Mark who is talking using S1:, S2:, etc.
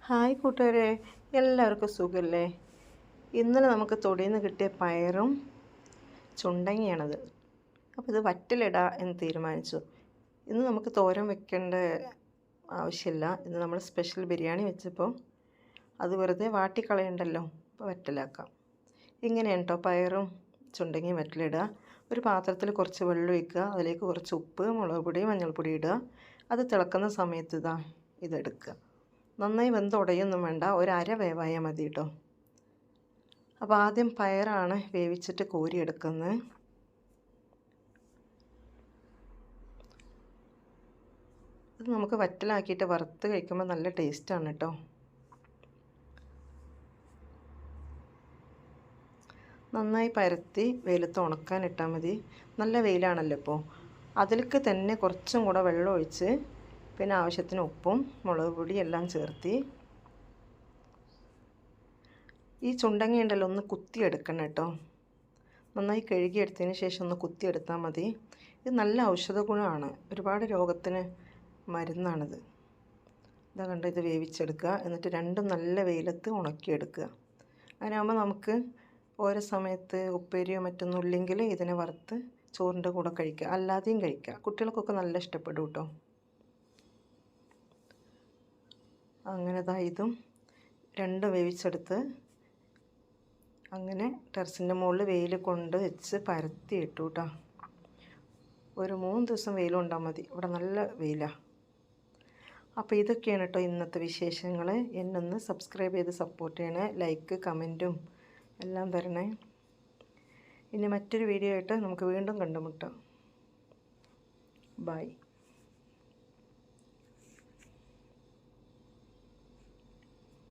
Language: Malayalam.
S1: ഹായ് കൂട്ടുകാരെ, എല്ലാവർക്കും സുഖമല്ലേ? ഇന്നലെ നമുക്ക് തൊടിയിൽ നിന്ന് കിട്ടിയ പയറും ചുണ്ടങ്ങിയാണത്. അപ്പോൾ ഇത് വറ്റലിടാ എന്ന് തീരുമാനിച്ചു. ഇന്ന് നമുക്ക് തോരൻ വെക്കേണ്ട ആവശ്യമില്ല. ഇന്ന് നമ്മൾ സ്പെഷ്യൽ ബിരിയാണി വെച്ചപ്പോൾ അത് വെറുതെ വാട്ടിക്കളയണ്ടല്ലോ, അപ്പോൾ വറ്റലാക്കാം. ഇങ്ങനെയാണ് കേട്ടോ പയറും ചുണ്ടങ്ങിയും വറ്റലിടുക. ഒരു പാത്രത്തിൽ കുറച്ച് വെള്ളം ഒഴിക്കുക, അതിലേക്ക് കുറച്ച് ഉപ്പ്, മുളക് പൊടി, മഞ്ഞൾപ്പൊടി ഇടുക. അത് തിളക്കുന്ന സമയത്ത് ഇതെടുക്കുക. നന്നായി വെന്തുടയൊന്നും വേണ്ട, ഒരര വേവായാൽ മതി കേട്ടോ. അപ്പോൾ ആദ്യം പയറാണ് വേവിച്ചിട്ട് കോരിയെടുക്കുന്നത്. ഇത് നമുക്ക് വറ്റലാക്കിയിട്ട് വറുത്ത് കഴിക്കുമ്പോൾ നല്ല ടേസ്റ്റാണ് കേട്ടോ. നന്നായി പരത്തി വെയിലത്ത് ഉണക്കാനിട്ടാൽ മതി. നല്ല വെയിലാണല്ലോ ഇപ്പോൾ. അതിലേക്ക് തന്നെ കുറച്ചും കൂടെ വെള്ളം ഒഴിച്ച് പിന്നെ ആവശ്യത്തിന് ഉപ്പും മുളക് പൊടി എല്ലാം ചേർത്തി ഈ ചുണ്ടങ്ങ ഉണ്ടല്ലോ ഒന്ന് കുത്തിയെടുക്കണം കേട്ടോ. നന്നായി കഴുകിയെടുത്തതിന് ശേഷം ഒന്ന് കുത്തിയെടുത്താൽ മതി. ഇത് നല്ല ഔഷധ ഗുണമാണ്, ഒരുപാട് രോഗത്തിന് മരുന്നാണിത്. ഇതാ കണ്ടോ, ഇത് വേവിച്ചെടുക്കുക. എന്നിട്ട് രണ്ടും നല്ല വെയിലത്ത് ഉണക്കിയെടുക്കുക. അങ്ങനെയാകുമ്പോൾ നമുക്ക് ഓരോ സമയത്ത് ഉപ്പേരിയോ മറ്റൊന്നും ഇല്ലെങ്കിൽ ഇതിനെ വറുത്ത് ചോറിൻ്റെ കൂടെ കഴിക്കുക, അല്ലാതെയും കഴിക്കുക. കുട്ടികൾക്കൊക്കെ നല്ല ഇഷ്ടപ്പെടും കേട്ടോ. അങ്ങനെ ഇതും രണ്ടും വേവിച്ചെടുത്ത് അങ്ങനെ ടെറസിൻ്റെ മുകളിൽ വെയിൽ കൊണ്ട് വെച്ച് പരത്തി ഇട്ടു കേട്ടോ. ഒരു 3 ദിവസം വെയിൽ കൊണ്ടാൽ മതി, ഇവിടെ നല്ല വെയിലാണ്. അപ്പോൾ ഇതൊക്കെയാണ് കേട്ടോ ഇന്നത്തെ വിശേഷങ്ങൾ. എന്നൊന്ന് സബ്സ്ക്രൈബ് ചെയ്ത് സപ്പോർട്ട് ചെയ്യണേ, ലൈക്ക് കമൻറ്റും എല്ലാം തരണേ. ഇനി മറ്റൊരു വീഡിയോ ആയിട്ട് നമുക്ക് വീണ്ടും കണ്ടുമുട്ടാം. ബൈ.